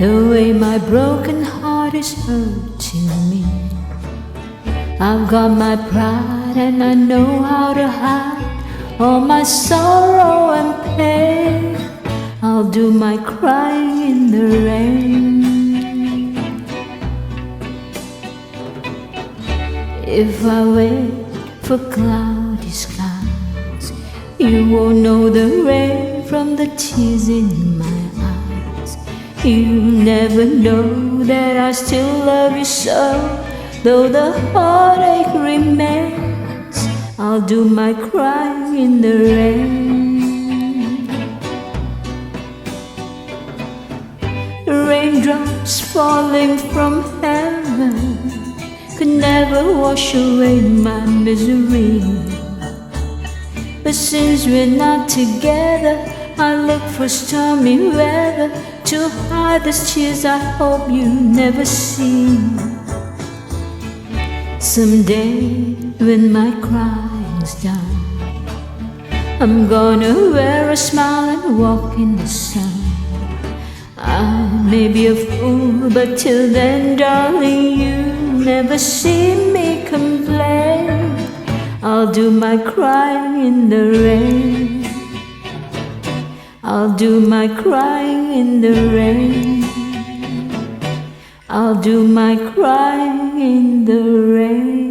The way my broken heart is hurting me. I've got my pride and I know how to hide all my sorrow and pain. I'll do my crying in the rain. If I wait for cloudy skies, you won't know the rain from the tears in my eyes. You'll never know that I still love you so, though the heartache remains. I'll do my crying in the rain. Raindrops falling from heaven could never wash away my misery. But since we're not together, I look for stormy weather to hide the tears I hope you never see. Someday when my crying's done, I'm gonna wear a smile and walk in the sun. I may be a fool, but till then, darling, you'll never see me complain. I'll do my crying in the rain. I'll do my crying in the rain. I'll do my crying in the rain.